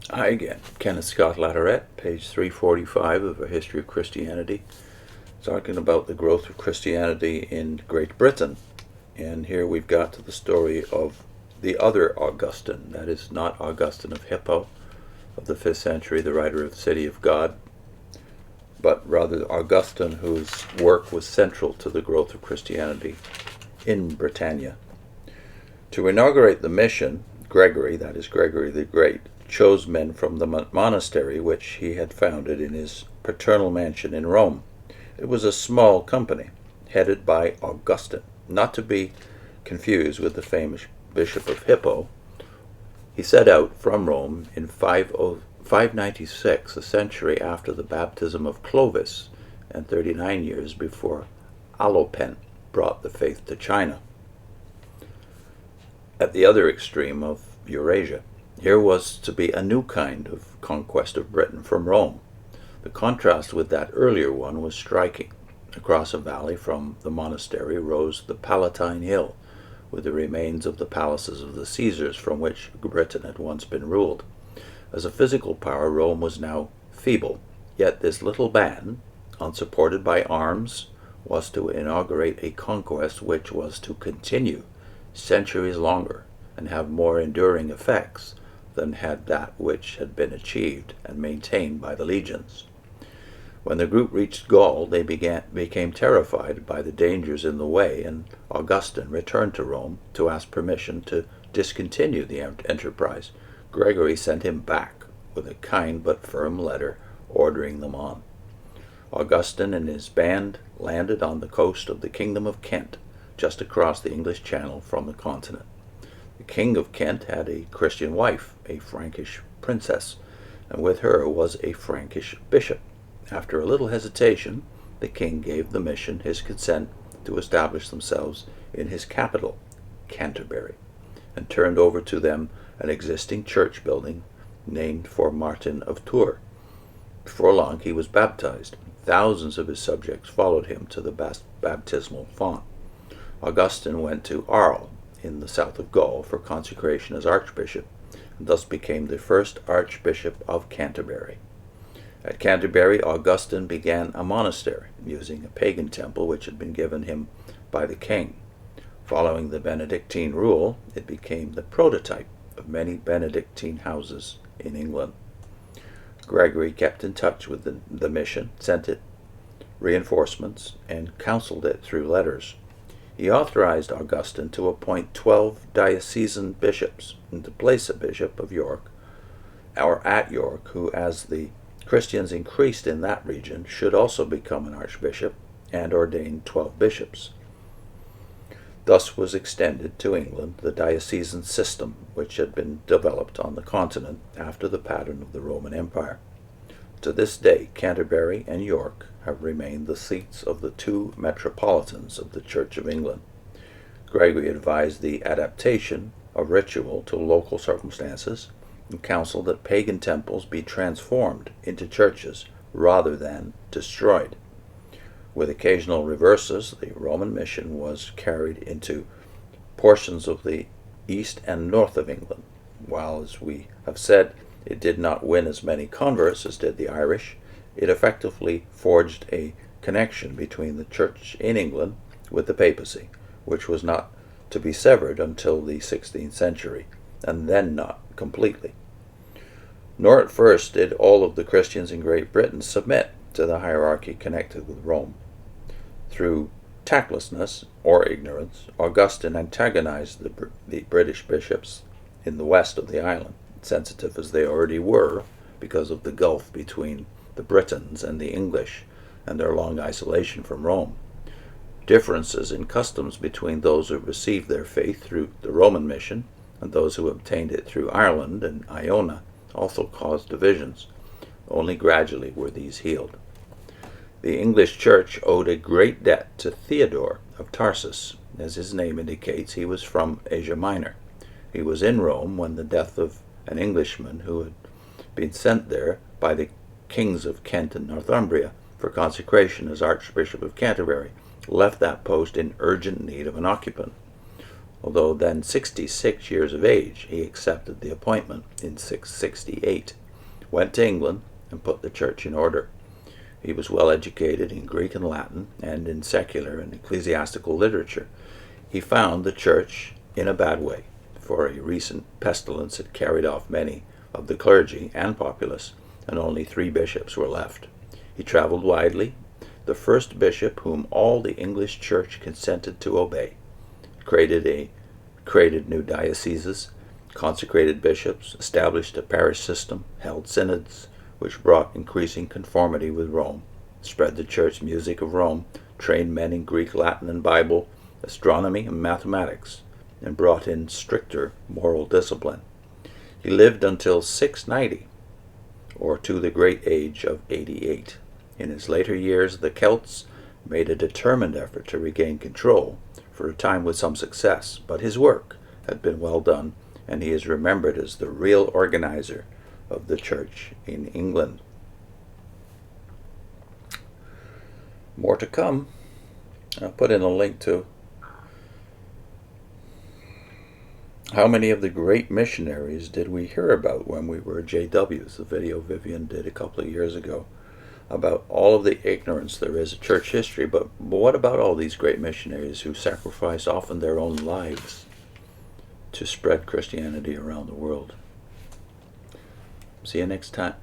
Hi again. Kenneth Latourette, page 345 of A History of Christianity, talking about the growth of Christianity in Great Britain. And here we've got to the story of the other Augustine, that is not Augustine of Hippo of the 5th century, the writer of the City of God, but rather Augustine, whose work was central to the growth of Christianity in Britannia. To inaugurate the mission, Gregory, that is Gregory the Great, chose men from the monastery which he had founded in his paternal mansion in Rome. It was a small company, headed by Augustine, not to be confused with the famous Bishop of Hippo. He set out from Rome in 596, a century after the baptism of Clovis, and 39 years before Alopen brought the faith to China. At the other extreme of Eurasia, here was to be a new kind of conquest of Britain from Rome. The contrast with that earlier one was striking. Across a valley from the monastery rose the Palatine Hill, with the remains of the palaces of the Caesars from which Britain had once been ruled. As a physical power, Rome was now feeble, yet this little band, unsupported by arms, was to inaugurate a conquest which was to continue centuries longer and have more enduring effects than had that which had been achieved and maintained by the legions. When the group reached Gaul, they became terrified by the dangers in the way, and Augustine returned to Rome to ask permission to discontinue the enterprise. Gregory sent him back with a kind but firm letter ordering them on. Augustine and his band landed on the coast of the Kingdom of Kent, just across the English Channel from the continent. The King of Kent had a Christian wife, a Frankish princess, and with her was a Frankish bishop. After a little hesitation, the king gave the mission his consent to establish themselves in his capital, Canterbury, and turned over to them an existing church building named for Martin of Tours. Before long he was baptized. Thousands of his subjects followed him to the baptismal font. Augustine went to Arles, in the south of Gaul, for consecration as archbishop, and thus became the first Archbishop of Canterbury. At Canterbury, Augustine began a monastery, using a pagan temple which had been given him by the king. Following the Benedictine rule, it became the prototype of many Benedictine houses in England. Gregory kept in touch with the mission, sent it reinforcements, and counseled it through letters. He authorized Augustine to appoint 12 diocesan bishops and to place a bishop of York, or at York, who, as the Christians increased in that region, should also become an archbishop, and ordained 12 bishops. Thus was extended to England the diocesan system which had been developed on the continent after the pattern of the Roman Empire. To this day, Canterbury and York have remained the seats of the two metropolitans of the Church of England. Gregory advised the adaptation of ritual to local circumstances and counseled that pagan temples be transformed into churches rather than destroyed. With occasional reverses, the Roman mission was carried into portions of the east and north of England. While, as we have said, it did not win as many converts as did the Irish, it effectively forged a connection between the Church in England with the Papacy, which was not to be severed until the 16th century, and then not completely. Nor at first did all of the Christians in Great Britain submit to the hierarchy connected with Rome. Through tactlessness or ignorance, Augustine antagonized the British bishops in the west of the island, sensitive as they already were because of the gulf between the Britons and the English and their long isolation from Rome. Differences in customs between those who received their faith through the Roman mission and those who obtained it through Ireland and Iona also caused divisions. Only gradually were these healed. The English Church owed a great debt to Theodore of Tarsus. As his name indicates, he was from Asia Minor. He was in Rome when the death of an Englishman who had been sent there by the kings of Kent and Northumbria for consecration as Archbishop of Canterbury left that post in urgent need of an occupant. Although then 66 years of age, he accepted the appointment in 668, went to England, and put the church in order. He was well educated in Greek and Latin, and in secular and ecclesiastical literature. He found the church in a bad way, for a recent pestilence had carried off many of the clergy and populace, and only 3 bishops were left. He traveled widely, the first bishop whom all the English church consented to obey, created new dioceses, consecrated bishops, established a parish system, held synods, which brought increasing conformity with Rome, spread the church music of Rome, trained men in Greek, Latin, and Bible, astronomy, and mathematics, and brought in stricter moral discipline. He lived until 690, or to the great age of 88. In his later years, the Celts made a determined effort to regain control, for a time with some success, but his work had been well done, and he is remembered as the real organizer of the church in England. More to come. I'll put in a link to how many of the great missionaries did we hear about when we were JWs, the video Vivian did a couple of years ago, about all of the ignorance there is of church history. But what about all these great missionaries who sacrificed often their own lives to spread Christianity around the world? See you next time.